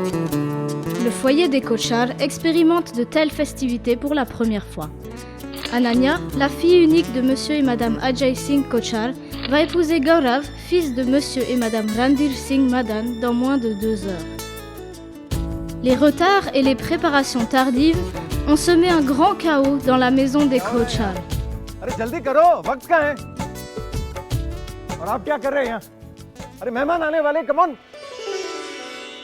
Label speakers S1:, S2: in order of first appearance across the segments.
S1: Le foyer des Kochar expérimente de telles festivités pour la première fois. Ananya, la fille unique de monsieur et madame Ajay Singh Kochar, va épouser Gaurav, fils de monsieur et madame Randir Singh Madan, dans moins de 2 heures. Les retards et les préparations tardives ont semé un grand chaos dans la maison des Kochar.
S2: अरे जल्दी करो, वक्त का है। और आप क्या कर रहे हैं यहाँ? अरे मेहमान आने वाले, come on.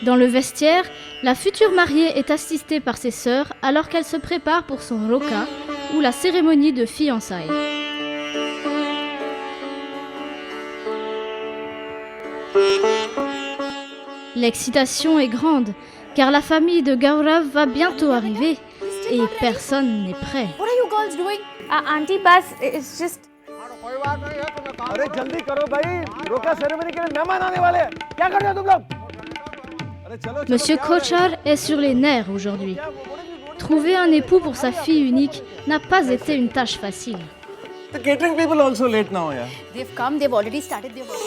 S1: Dans le vestiaire, la future mariée est assistée par ses sœurs alors qu'elle se prépare pour son roka, ou la cérémonie de fiançailles. L'excitation est grande, car la famille de Gaurav va bientôt arriver et personne n'est prêt.
S3: What are you girls doing? Auntie, bus is just...
S2: अरे जल्दी करो भाई, रोका सेरेमनी के लिए मेहमान आने वाले हैं। क्या कर रहे हो तुम लोग? अरे चलो चलो।
S1: Monsieur Kochar est sur les nerfs aujourd'hui. Trouver un époux pour sa fille unique n'a pas été une tâche facile.
S2: The catering people also late now, yeah.
S3: They've come, they've already started their work.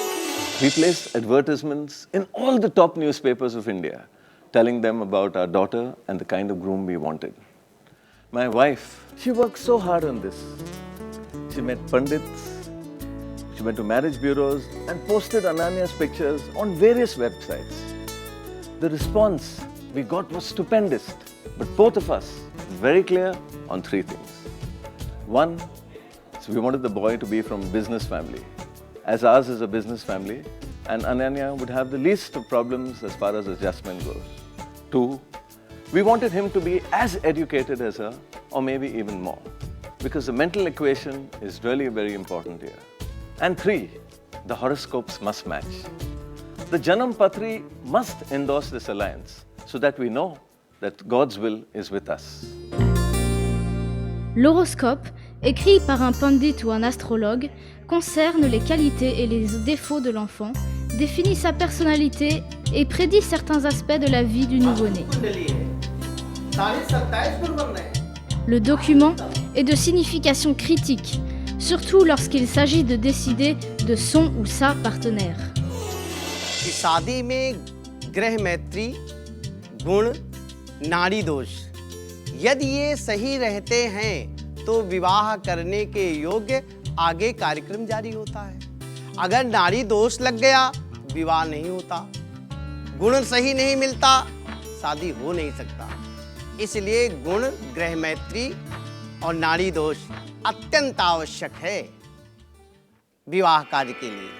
S4: We placed advertisements in all the top newspapers of India, telling them about our daughter and the kind of groom we wanted. My wife, she worked so hard on this. She met pundits, she went to marriage bureaus and posted Ananya's pictures on various websites. The response we got was stupendous, but both of us very clear on 3 things. One, so we wanted the boy to be from a business family, as ours is a business family, and Ananya would have the least of problems as far as adjustment goes. 2, we wanted him to be as educated as her, or maybe even more, because the mental equation is really very important here. And 3, the horoscopes must match. The Janam Patri must endorse this alliance so that we know that God's will is with us.
S1: L'horoscope, écrit par un pandit ou un astrologue, concerne les qualités et les défauts de l'enfant, définit sa personnalité et prédit certains aspects de la vie du nouveau-né. Le document est de signification critique, surtout lorsqu'il s'agit de décider de son ou sa partenaire.
S5: शादी में ग्रह मैत्री गुण नाड़ी दोष यदि ये सही रहते हैं तो विवाह करने के योग्य आगे कार्यक्रम जारी होता है। अगर नाड़ी दोष लग गया विवाह नहीं होता, गुण सही नहीं मिलता, शादी हो नहीं सकता। इसलिए गुण ग्रह मैत्री और नाड़ी दोष अत्यंत आवश्यक है विवाह कार्य के लिए।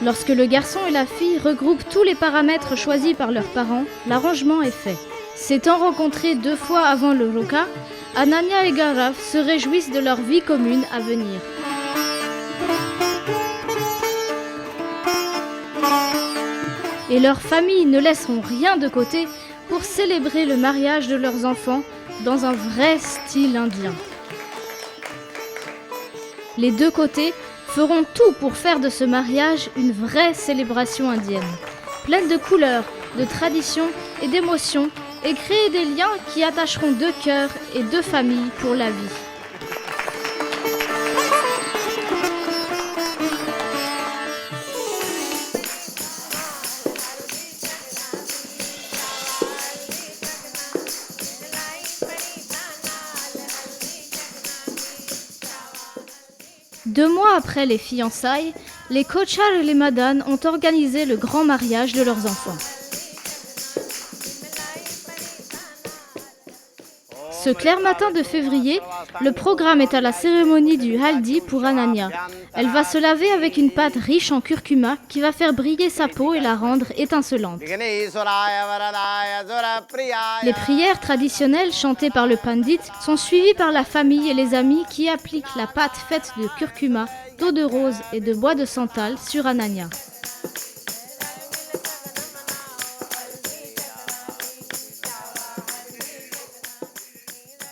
S1: Lorsque le garçon et la fille regroupent tous les paramètres choisis par leurs parents, l'arrangement est fait. S'étant rencontrés 2 fois avant le roka, Ananya et Gaurav se réjouissent de leur vie commune à venir. Et leurs familles ne laisseront rien de côté pour célébrer le mariage de leurs enfants dans un vrai style indien. Les 2 côtés feront tout pour faire de ce mariage une vraie célébration indienne, pleine de couleurs, de traditions et d'émotions, et créer des liens qui attacheront 2 cœurs et 2 familles pour la vie. Deux mois après les fiançailles, les Kochar et les Madan ont organisé le grand mariage de leurs enfants. Ce clair matin de février, le programme est à la cérémonie du haldi pour Ananya. Elle va se laver avec une pâte riche en curcuma qui va faire briller sa peau et la rendre étincelante. Les prières traditionnelles chantées par le pandit sont suivies par la famille et les amis qui appliquent la pâte faite de curcuma, d'eau de rose et de bois de santal sur Ananya.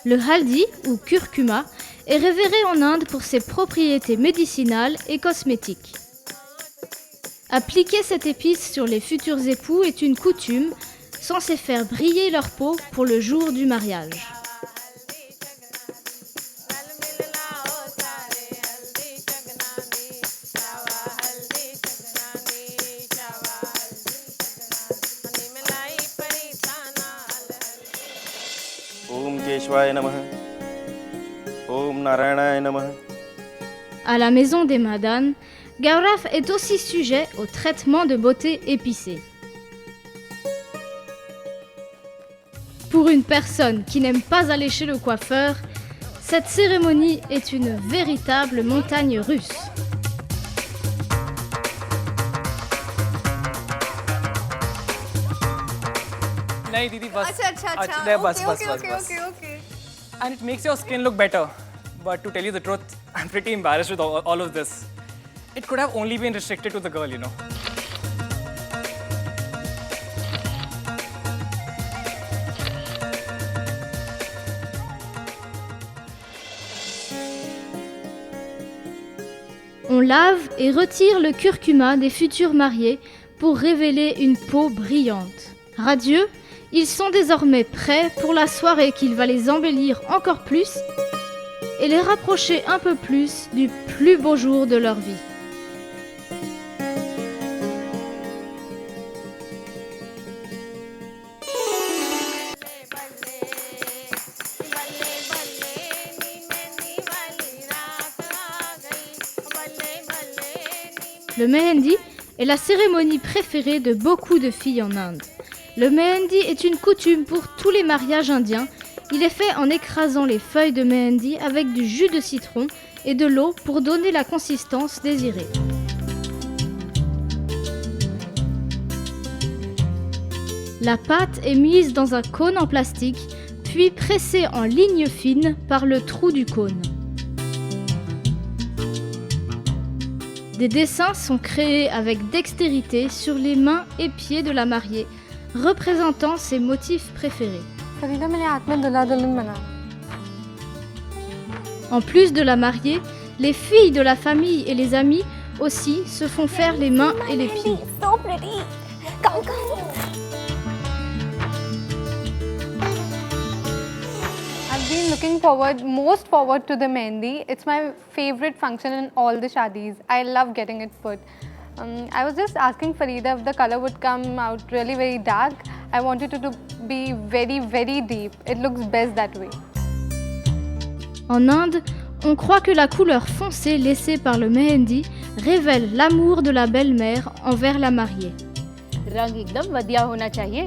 S1: Le haldi, ou curcuma, est révéré en Inde pour ses propriétés médicinales et cosmétiques. Appliquer cette épice sur les futurs époux est une coutume censés faire briller leur peau pour le jour du mariage.
S6: Om Keshwaya Namaha. Om Narayanaaya Namaha.
S1: À la maison des Madan, Gaurav est aussi sujet au traitement de beauté épicé. Pour une personne qui n'aime pas aller chez le coiffeur, cette cérémonie est une véritable montagne russe.
S7: नहीं दीदी बस
S3: अच्छा
S7: नहीं, बस बस
S3: okay,
S7: बस
S3: okay,
S7: बस
S3: okay, okay.
S7: and it makes your skin look better, but to tell you the truth, I'm pretty embarrassed with all of this. It could have only been restricted to the girl, you know.
S1: On lave et retire le curcuma des futurs mariés pour révéler une peau brillante. Radieux, ils sont désormais prêts pour la soirée qui va les embellir encore plus et les rapprocher un peu plus du plus beau jour de leur vie. Le Mehendi est la cérémonie préférée de beaucoup de filles en Inde. Le Mehendi est une coutume pour tous les mariages indiens. Il est fait en écrasant les feuilles de Mehendi avec du jus de citron et de l'eau pour donner la consistance désirée. La pâte est mise dans un cône en plastique, puis pressée en lignes fines par le trou du cône. Des dessins sont créés avec dextérité sur les mains et pieds de la mariée, représentant ses motifs préférés. En plus de la mariée, les filles de la famille et les amis aussi se font faire les mains et les pieds.
S3: So pretty. Come, come.
S8: I've been looking most forward to the Mehendi. It's my favorite function in all the shadis. I love getting it put. I was just asking Farida if the color would come out really very dark. I wanted it to be very, very deep. It looks best that way.
S1: En Inde, on croit que la couleur foncée laissée par le Mehendi révèle l'amour de la belle-mère envers la mariée.
S3: रंग एकदम बढ़िया होना चाहिए.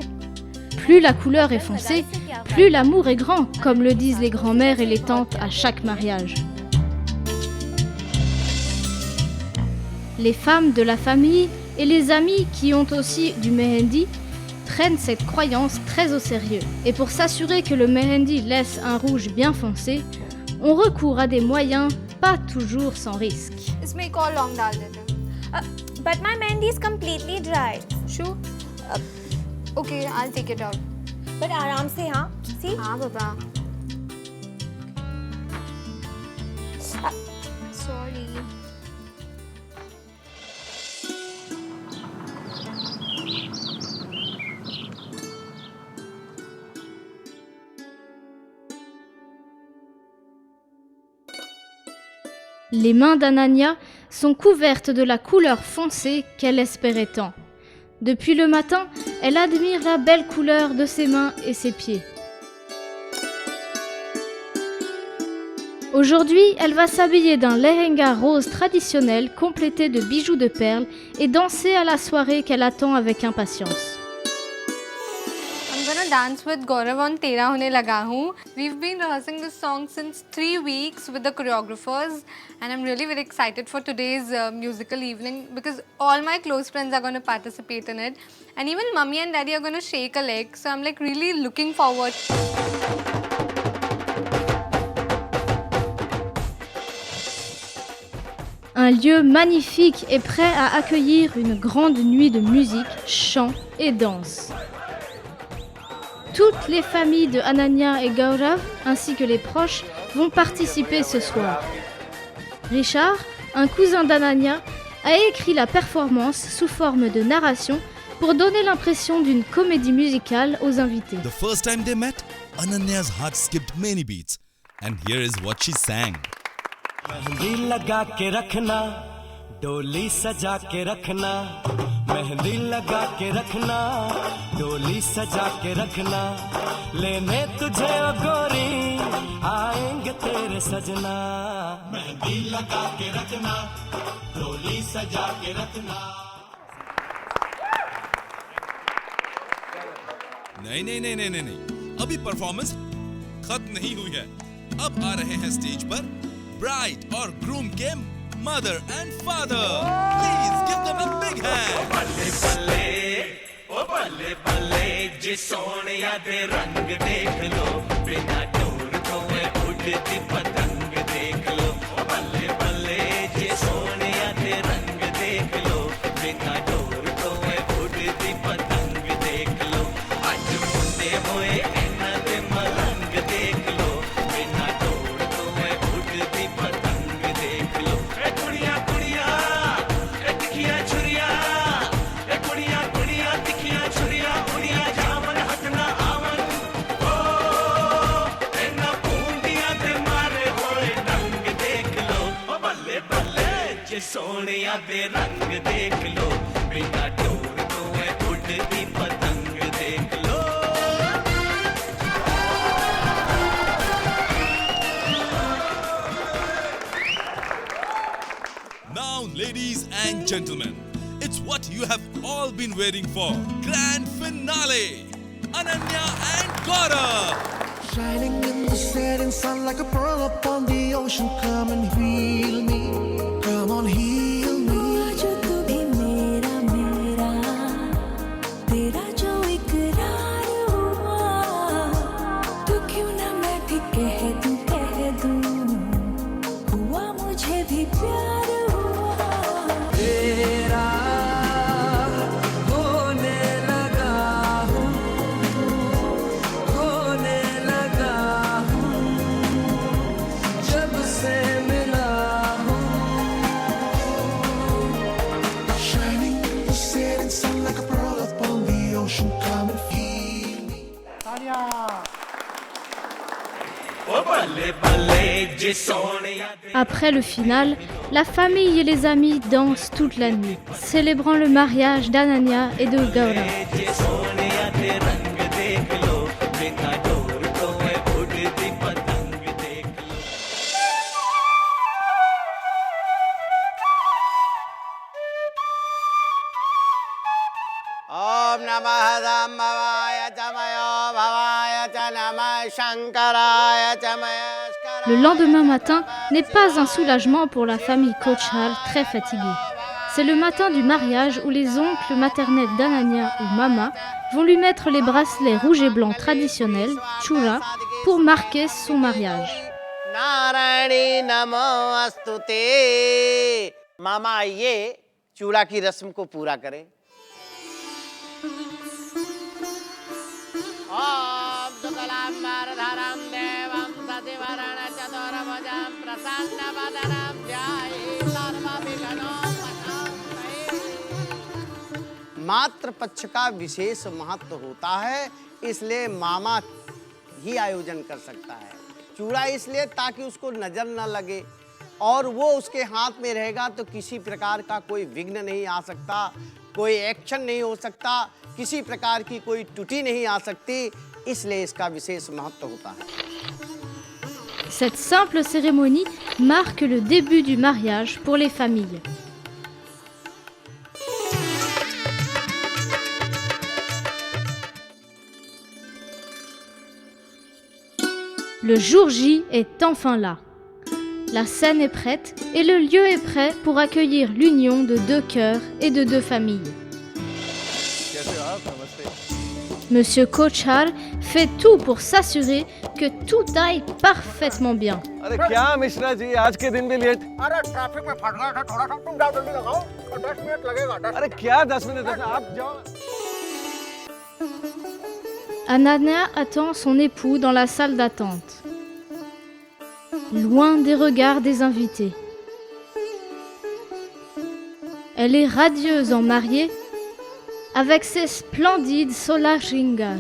S1: Plus la couleur est foncée, plus l'amour est grand, comme le disent les grands-mères et les tantes à chaque mariage. Les femmes de la famille et les amis qui ont aussi du Mehendi prennent cette croyance très au sérieux. Et pour s'assurer que le Mehendi laisse un rouge bien foncé, on recourt à des moyens pas toujours sans risque.
S8: इसमें एक और लौंग डाल देते हैं.
S3: But my mehendi is completely dry.
S8: Sure. Okay, I'll take it out.
S3: But आराम से हाँ. See?
S8: हाँ बाबा.
S3: Sorry.
S1: Les mains d'Ananya sont couvertes de la couleur foncée qu'elle espérait tant. Depuis le matin, elle admire la belle couleur de ses mains et ses pieds. Aujourd'hui, elle va s'habiller d'un lehenga rose traditionnel complété de bijoux de perles et danser à la soirée qu'elle attend avec impatience.
S8: I'm gonna dance with Gaurav on Tera Hone Laga Hoon. We've been rehearsing this song since 3 weeks with the choreographers, and I'm really very excited for today's musical evening because all my close friends are gonna participate in it, and even mummy and daddy are gonna shake a leg. So I'm like really looking forward.
S1: Un lieu magnifique est prêt à accueillir une grande nuit de musique, chant et danse. Toutes les familles de Ananya et Gaurav, ainsi que les proches, vont participer ce soir. Richard, un cousin d'Ananya, a écrit la performance sous forme de narration pour donner l'impression d'une comédie musicale aux invités.
S9: The first time they met, Ananya's heart skipped many beats. And here is what she sang.
S10: Mehndi लगा के रखना, डोली सजा के रखना, मेहंदी लगा के रखना, डोली सजा के रखना, लेने तुझे ओ गोरी आएंगे तेरे सजना, मेहंदी लगा के रखना, डोली सजा के रखना.
S9: नहीं, अभी परफॉर्मेंस खत्म नहीं हुई है. अब आ रहे हैं स्टेज पर ब्राइड और ग्रूम के mother and father. Please give them a big hand.
S10: ओ बल्ले बल्ले जे सोनिया दे रंग देख लो, बिना डोर कोए उड़ती पतंग देख लो. ओ बल्ले बल्ले जे सोनिया दे रंग देख लो, बिना डोर कोए उड़ती पतंग देख लो. आज मुंडे होए इन्ना दे मलंग देख लो, बिना डोर कोए उड़ती पतंग देख लो. ए कुड़िया कुड़िया ए तिखिया छुरिया, ए कुड़िया कुड़िया तिखिया छुरिया, उड़िया जावन हटना आवन. ओ इन्ना बूंदिया दे मारे होए रंग देख लो. ओ बल्ले बल्ले जे सोनिया दे रंग देख लो, बिना डोर कोए उड़ती पतंग देख लो.
S9: Now, ladies and gentlemen, it's what you have all been waiting for. Grand finale. Ananya and Gaurav.
S10: Shining in the setting sun like a pearl upon the ocean. Come and heal me. Come on, heal me.
S11: जो तू भी मेरा मेरा, तेरा जो इकरार हुआ, तो क्यों ना मैं भी कह दूं, हुआ मुझे भी प्यार हुआ.
S10: तेरा होने लगा हूँ, होने लगा हूँ, जब से मिला हूँ. Shining in the setting sun like a pearl upon the ocean. Come and feel me. ओ बल्ले बल्ले जे सोनिया दे.
S1: Après le final, la famille et les amis dansent toute la nuit, célébrant le mariage d'Ananya et de Gaurav.
S10: जे सोनिया दे रंग देख लो, बिना डोर कोए उड़ती पतंग देख लो.
S5: ओम नमः रामाय चमयो भवाय च नमः शंकराय चमय.
S1: Le lendemain matin n'est pas un soulagement pour la famille Kochhar, très fatiguée. C'est le matin du mariage où les oncles maternels d'Ananya ou Mama vont lui mettre les bracelets rouges et blancs traditionnels, chura, pour marquer son mariage.
S5: Narayani नमो अस्तुते. मामा आइए चूड़ा की रस्म को पूरा करें. ओम शुक्लांबरधरं देवं सतिवरण चतुर्भुजं प्रसन्नवदनं ध्यायेत् सर्वविघ्नोपशान्तये. मातृ पक्ष का विशेष महत्व होता है, इसलिए मामा ही आयोजन कर सकता है. चूड़ा इसलिए ताकि उसको नजर न लगे, और वो उसके हाथ में रहेगा तो किसी प्रकार का कोई विघ्न नहीं आ सकता, कोई एक्शन नहीं हो सकता, किसी प्रकार की कोई त्रुटि नहीं आ सकती, इसलिए इसका विशेष महत्व होता है.
S1: Cette simple cérémonie marque le début du mariage pour les familles. Le jour J est enfin là. La scène est prête et le lieu est prêt pour accueillir l'union de deux cœurs et de deux familles.
S2: कैसे हो आप? नमस्ते.
S1: Monsieur Kochhar fait tout pour s'assurer que tout aille parfaitement bien.
S2: अरे क्या मिश्रा जी, आज के दिन भी लेट.
S12: अरे ट्रैफिक में फंस गया था थोड़ा सा. तुम जाओ जल्दी लगाओ, 10 मिनट लगेगा.
S2: अरे क्या 10 मिनट, आप जाओ.
S1: Ananya attend son époux dans la salle d'attente, loin des regards des invités. Elle est radieuse en mariée, avec ses splendides Sola Shringar.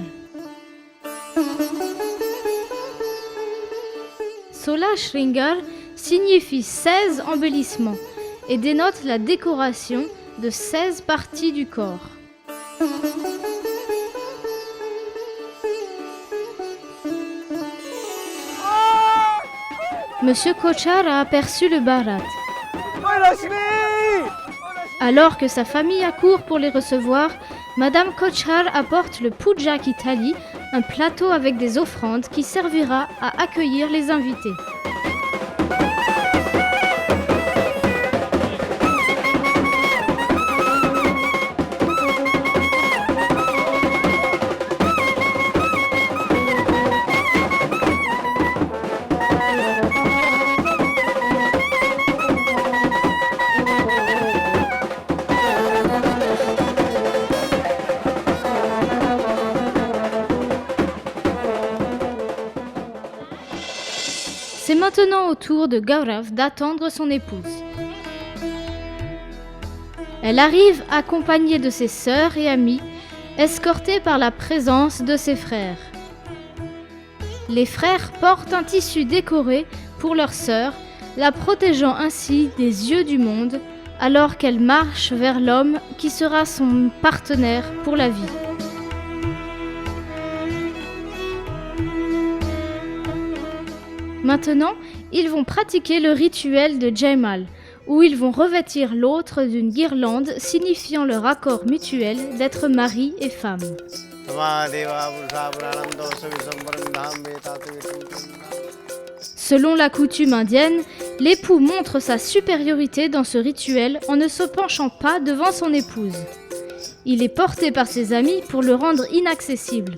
S1: Sola Shringar signifie 16 embellissements et dénote la décoration de 16 parties du corps. Monsieur Kochar a aperçu le Bharat. Alors que sa famille accourt pour les recevoir, Madame Kochar apporte le Puja Ki Thali, un plateau avec des offrandes qui servira à accueillir les invités. C'est maintenant au tour de Gaurav d'attendre son épouse. Elle arrive accompagnée de ses sœurs et amis, escortée par la présence de ses frères. Les frères portent un tissu décoré pour leur sœur, la protégeant ainsi des yeux du monde, alors qu'elle marche vers l'homme qui sera son partenaire pour la vie. Maintenant, ils vont pratiquer le rituel de Jaimal, où ils vont revêtir l'autre d'une guirlande signifiant leur accord mutuel d'être mari et femme. Selon la coutume indienne, l'époux montre sa supériorité dans ce rituel en ne se penchant pas devant son épouse. Il est porté par ses amis pour le rendre inaccessible.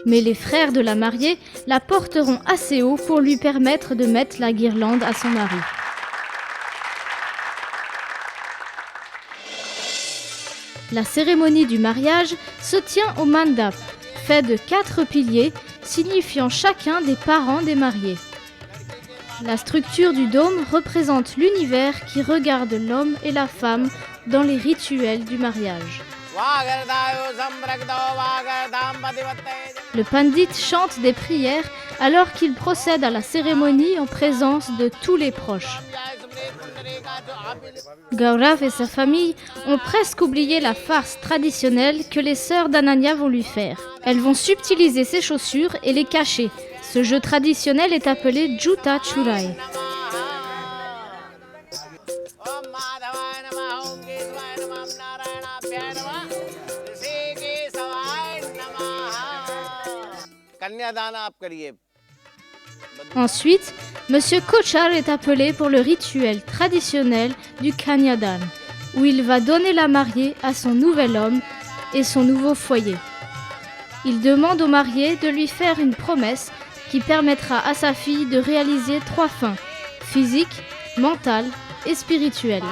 S1: Mais les frères de la mariée la porteront assez haut pour lui permettre de mettre la guirlande à son mari. La cérémonie du mariage se tient au mandap, fait de 4 piliers signifiant chacun des parents des mariés. La structure du dôme représente l'univers qui regarde l'homme et la femme dans les rituels du mariage. Le pandit chante des prières alors qu'il procède à la cérémonie en présence de tous les proches. Gaurav et sa famille ont presque oublié la farce traditionnelle que les sœurs d'Ananya vont lui faire. Elles vont subtiliser ses chaussures et les cacher. Ce jeu traditionnel est appelé Juta Churai. Ensuite, Monsieur Kochar est appelé pour le rituel traditionnel du Kanyadan, où il va donner la mariée à son nouvel homme et son nouveau foyer. Il demande au marié de lui faire une promesse qui permettra à sa fille de réaliser 3 fins, physique, mentale et spirituelle.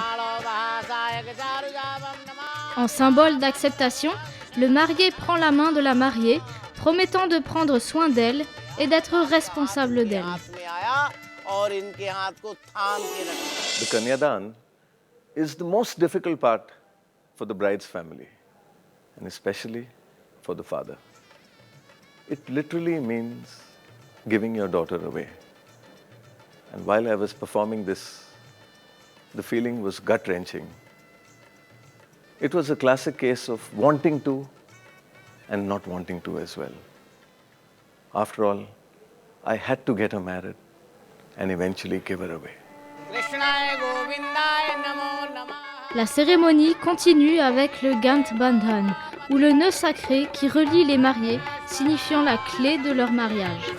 S1: En symbole d'acceptation, le marié prend la main de la mariée, promettant de prendre soin d'elle et d'être responsable d'elle.
S4: The Kanyadan is the most difficult part for the bride's family, and especially for the father. It literally means giving your daughter away. And while I was performing this, the feeling was gut-wrenching. It was a classic case of wanting to and not wanting to as well. After all, I had to get her married and eventually give her away.
S1: La cérémonie continue avec le Gant Bandhan, ou le nœud sacré qui relie les mariés, signifiant la clé de leur mariage.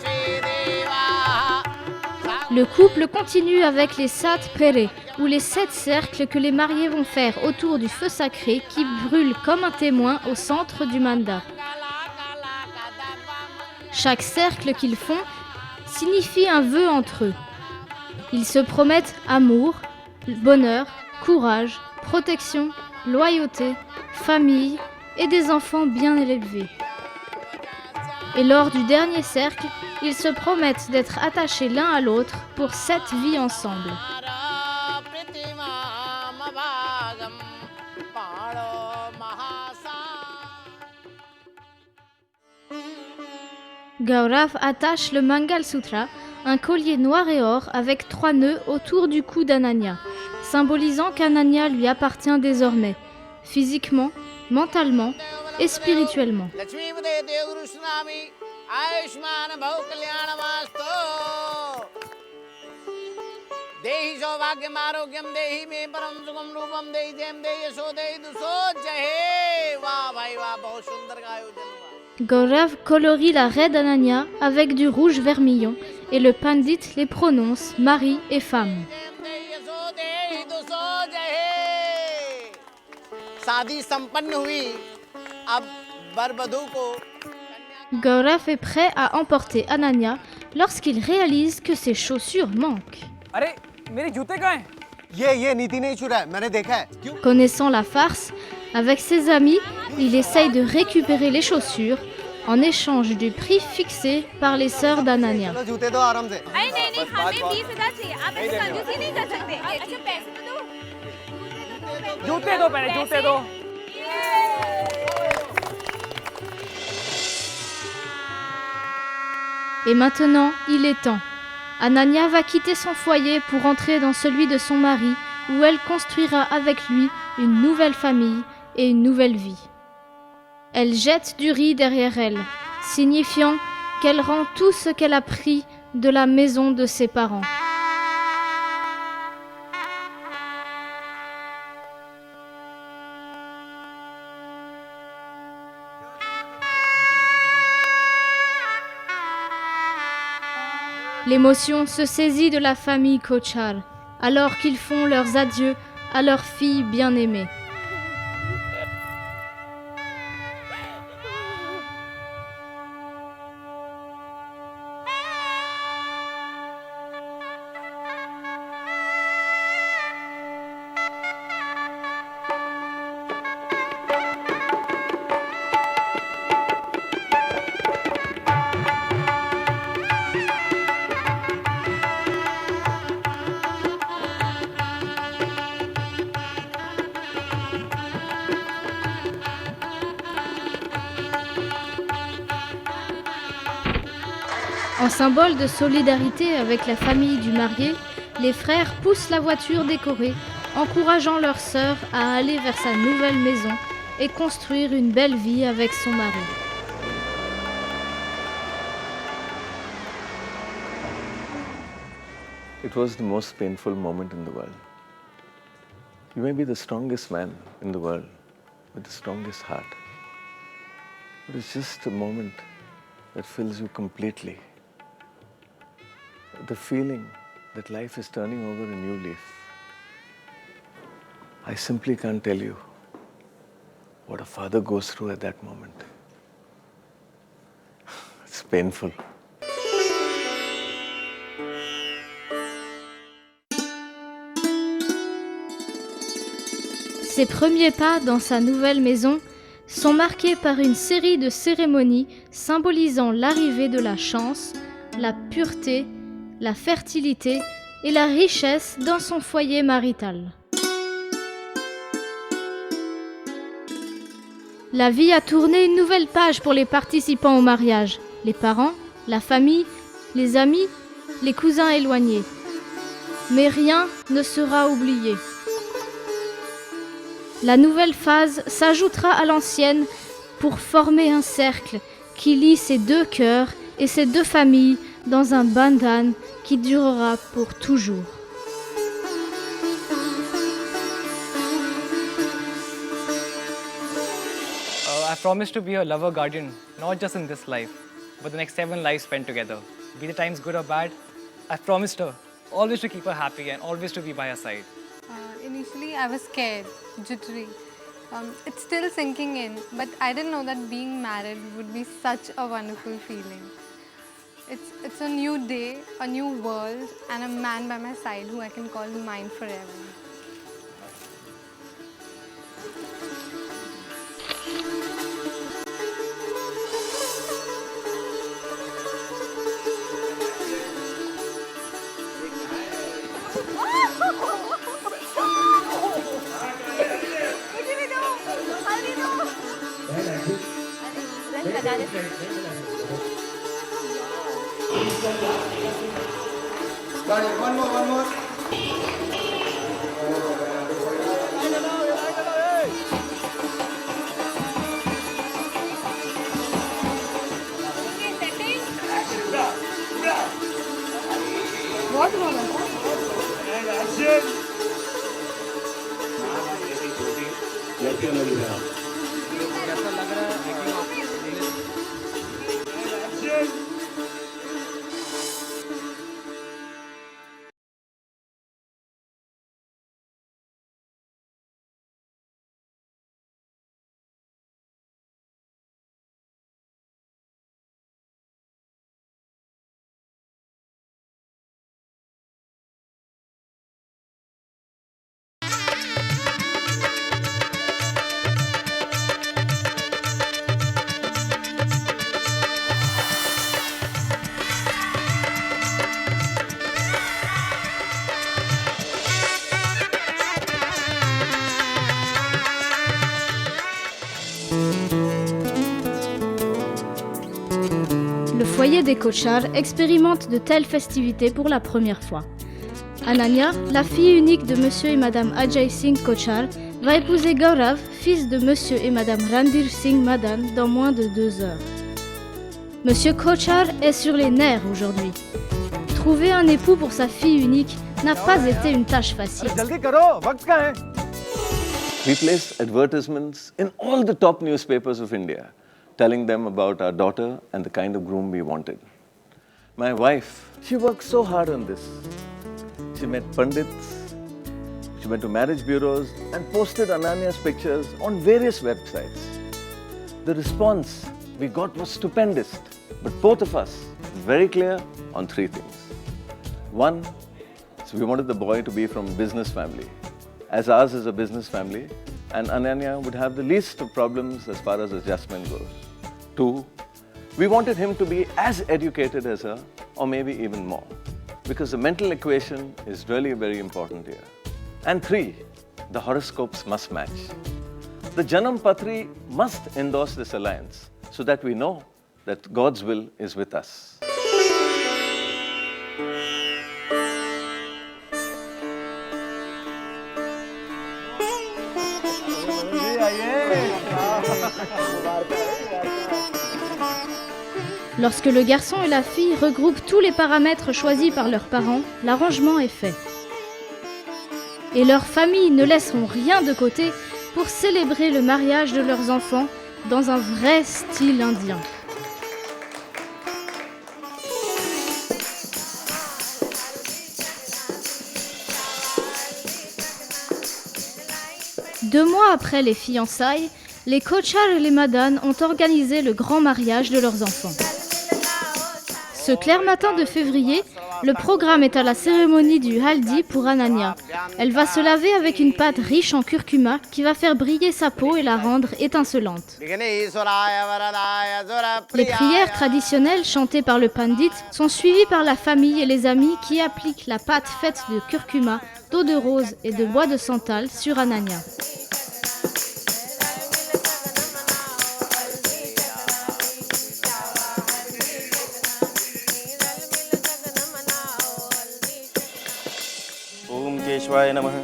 S1: Le couple continue avec les Sat Pere, ou les 7 cercles que les mariés vont faire autour du feu sacré qui brûle comme un témoin au centre du mandap. Chaque cercle qu'ils font signifie un vœu entre eux. Ils se promettent amour, bonheur, courage, protection, loyauté, famille et des enfants bien élevés. Et lors du dernier cercle, ils se promettent d'être attachés l'un à l'autre pour 7 vies ensemble. Gaurav attache le Mangal Sutra, un collier noir et or avec 3 nœuds autour du cou d'Ananya, symbolisant qu'Ananya lui appartient désormais, physiquement, mentalement et spirituellement. Gaurav colorie la raie d'Ananya avec du rouge vermillon et le pandit les prononce mari et femme. Gaurav est prêt à emporter Ananya lorsqu'il réalise que ses chaussures manquent. Connaissant la farce, avec ses amis, il essaye de récupérer les chaussures en échange du prix fixé par les sœurs d'Ananya. Et maintenant, il est temps. Ananya va quitter son foyer pour entrer dans celui de son mari, où elle construira avec lui une nouvelle famille et une nouvelle vie. Elle jette du riz derrière elle, signifiant qu'elle rend tout ce qu'elle a pris de la maison de ses parents. L'émotion se saisit de la famille Kochhar, alors qu'ils font leurs adieux à leur fille bien-aimée. En symbole de solidarité avec la famille du marié, les frères poussent la voiture décorée, encourageant leur sœur à aller vers sa nouvelle maison et construire une belle vie avec son mari.
S4: It was the most painful moment in the world. You may be the strongest man in the world with the strongest heart, but it's just a moment that fills you completely. The feeling that life is turning over a new leaf. I simply can't tell you what a father goes through at that moment. It's painful.
S1: Ses premiers pas dans sa nouvelle maison sont marqués par une série de cérémonies symbolisant l'arrivée de la chance, la pureté, la fertilité et la richesse dans son foyer marital. La vie a tourné une nouvelle page pour les participants au mariage, les parents, la famille, les amis, les cousins éloignés. Mais rien ne sera oublié. La nouvelle phase s'ajoutera à l'ancienne pour former un cercle qui lie ces deux cœurs et ces deux familles dans un bandhan qui durera pour toujours.
S7: I promise to be a lover guardian, not just in this life, but the next 7 lives spent together. Be the times good or bad, I've promised her always to keep her happy and always to be by her side.
S8: Initially, I was scared, jittery. It's still sinking in, but I didn't know that being married would be such a wonderful feeling. It's a new day, a new world, and a man by my side who I can call mine forever.
S12: One more.
S1: Le foyer des Kochar expérimente de telles festivités pour la première fois. Ananya, la fille unique de Monsieur et Madame Ajay Singh Kochar, va épouser Gaurav, fils de Monsieur et Madame Randir Singh Madan, dans moins de 2 heures. Monsieur Kochar est sur les nerfs aujourd'hui. Trouver un époux pour sa fille unique n'a pas été une tâche facile.
S2: जल्दी करो, वक्त कहाँ है?
S4: We placed advertisements in all the top newspapers of India, telling them about our daughter and the kind of groom we wanted. My wife, she worked so hard on this. She met pundits, she went to marriage bureaus and posted Ananya's pictures on various websites. The response we got was stupendous, but both of us very clear on 3 things. One, so we wanted the boy to be from a business family, as ours is a business family, and Ananya would have the least of problems as far as adjustment goes. 2, we wanted him to be as educated as her, or maybe even more, because the mental equation is really very important here. And 3, the horoscopes must match. The Janam Patri must endorse this alliance so that we know that God's will is with us.
S1: Lorsque le garçon et la fille regroupent tous les paramètres choisis par leurs parents, l'arrangement est fait. Et leurs familles ne laisseront rien de côté pour célébrer le mariage de leurs enfants dans un vrai style indien. Deux mois après les fiançailles, les Kochar et les Madan ont organisé le grand mariage de leurs enfants. Ce clair matin de février, le programme est à la cérémonie du Haldi pour Ananya. Elle va se laver avec une pâte riche en curcuma qui va faire briller sa peau et la rendre étincelante. Les prières traditionnelles chantées par le pandit sont suivies par la famille et les amis qui appliquent la pâte faite de curcuma, d'eau de rose et de bois de santal sur Ananya.
S6: Om Keshwaya Namaha.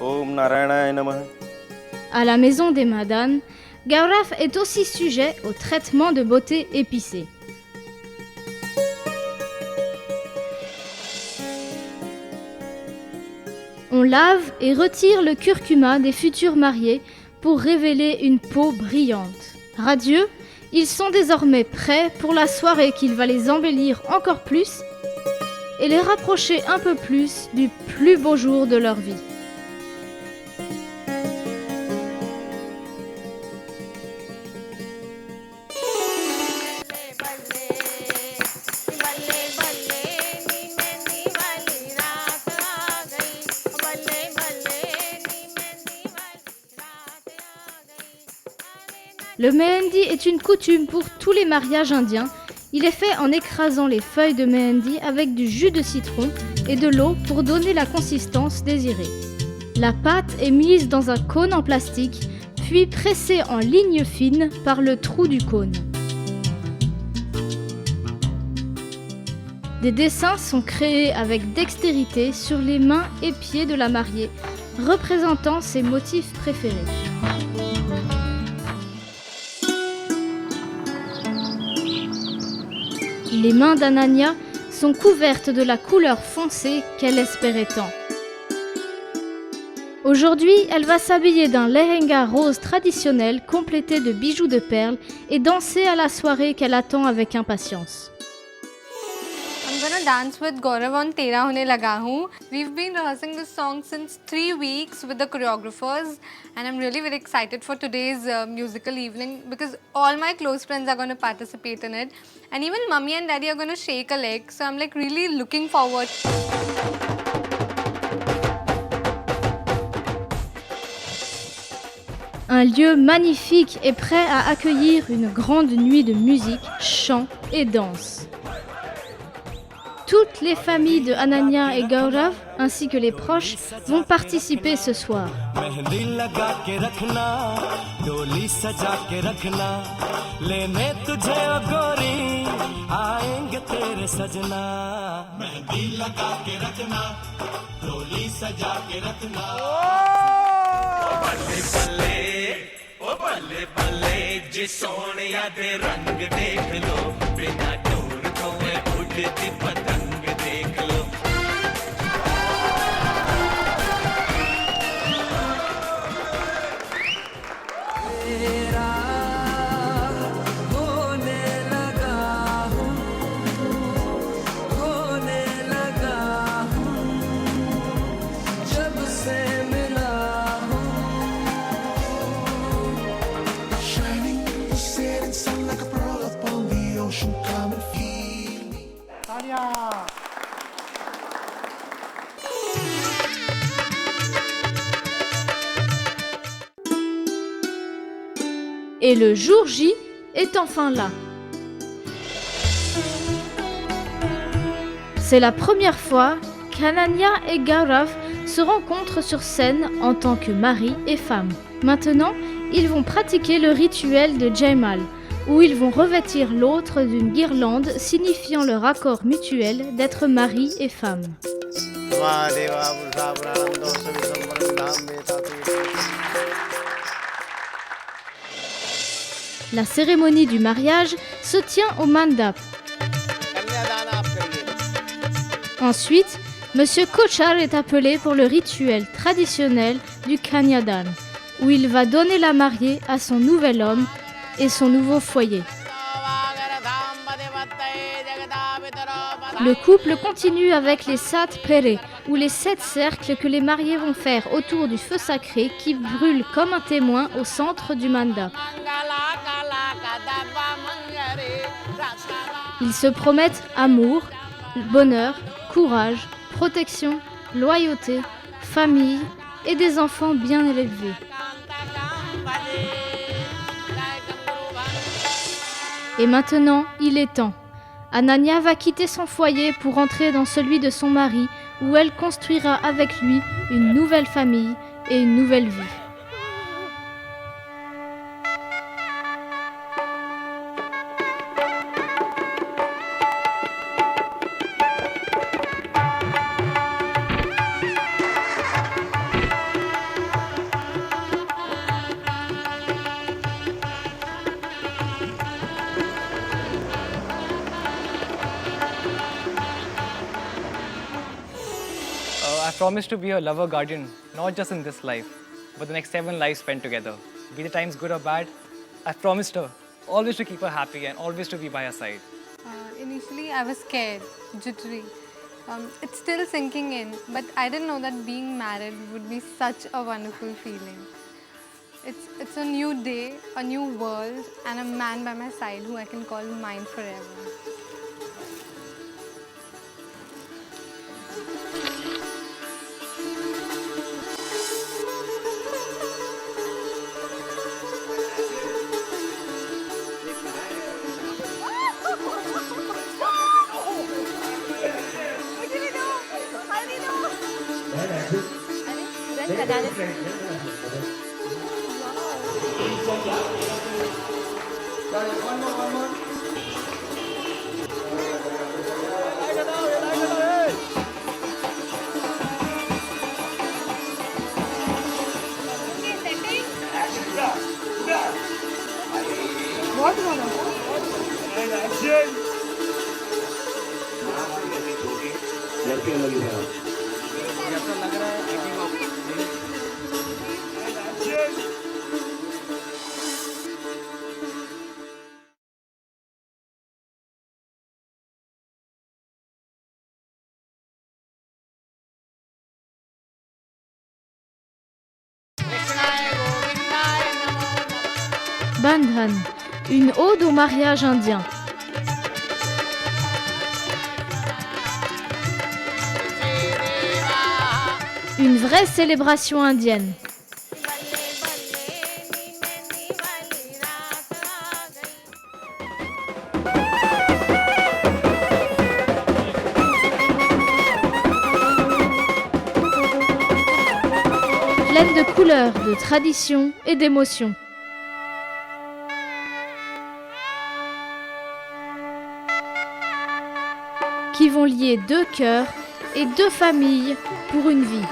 S6: Om Narayanaaya Namaha.
S1: À la maison des Madan, Gaurav est aussi sujet au traitement de beauté épicé. On lave et retire le curcuma des futurs mariés pour révéler une peau brillante. Radieux, ils sont désormais prêts pour la soirée qui va les embellir encore plus et les rapprocher un peu plus du plus beau jour de leur vie. Le mehendi est une coutume pour tous les mariages indiens. Il est fait en écrasant les feuilles de mehendi avec du jus de citron et de l'eau pour donner la consistance désirée. La pâte est mise dans un cône en plastique, puis pressée en lignes fines par le trou du cône. Des dessins sont créés avec dextérité sur les mains et pieds de la mariée, représentant ses motifs préférés. Les mains d'Ananya sont couvertes de la couleur foncée qu'elle espérait tant. Aujourd'hui, elle va s'habiller d'un lehenga rose traditionnel complété de bijoux de perles et danser à la soirée qu'elle attend avec impatience.
S8: I'm gonna dance with Gaurav on Tera Hone Laga Hoon. We've been rehearsing this song since 3 weeks with the choreographers, and I'm really very excited for today's musical evening because all my close friends are going to participate in it, and even mummy and daddy are going to shake a leg, so I'm like really looking forward.
S1: Un lieu magnifique est prêt à accueillir une grande nuit de musique, chant et danse. Toutes les familles de Ananya et Gaurav, ainsi que les proches, vont participer ce soir.
S10: ओ बल्ले बल्ले जे सोनिया दे रंग देख लो बिना डोर खोए उड़ती पतंग देख लो तेरा होने लगा हूँ जब से मिला
S11: Sun like a pearl upon the ocean, come and feel me.
S1: Et le jour J est enfin là. C'est la première fois qu'Ananya et Gaurav se rencontrent sur scène en tant que mari et femme. Maintenant, ils vont pratiquer le rituel de Jaimal, où ils vont revêtir l'autre d'une guirlande signifiant leur accord mutuel d'être mari et femme. La cérémonie du mariage se tient au mandap. Ensuite, Monsieur Kochar est appelé pour le rituel traditionnel du Kanyadan, où il va donner la mariée à son nouvel homme et son nouveau foyer. Le couple continue avec les Sat Pere, ou les 7 cercles que les mariés vont faire autour du feu sacré qui brûle comme un témoin au centre du mandap. Ils se promettent amour, bonheur, courage, protection, loyauté, famille et des enfants bien élevés. Et maintenant, il est temps. Ananya va quitter son foyer pour entrer dans celui de son mari, où elle construira avec lui une nouvelle famille et une nouvelle vie.
S7: I promise to be her lover guardian, not just in this life, but the next 7 lives spent together. Be the times good or bad, I've promised her always to keep her happy and always to be by her side.
S8: Initially, I was scared, jittery. It's still sinking in, but I didn't know that being married would be such a wonderful feeling. It's a new day, a new world, and a man by my side who I can call mine forever.
S11: One more.
S1: Bandhan, une ode au mariage indien. Une vraie célébration indienne. Pleine de couleurs, de traditions et d'émotions. Qui vont lier deux cœurs et deux familles pour une vie.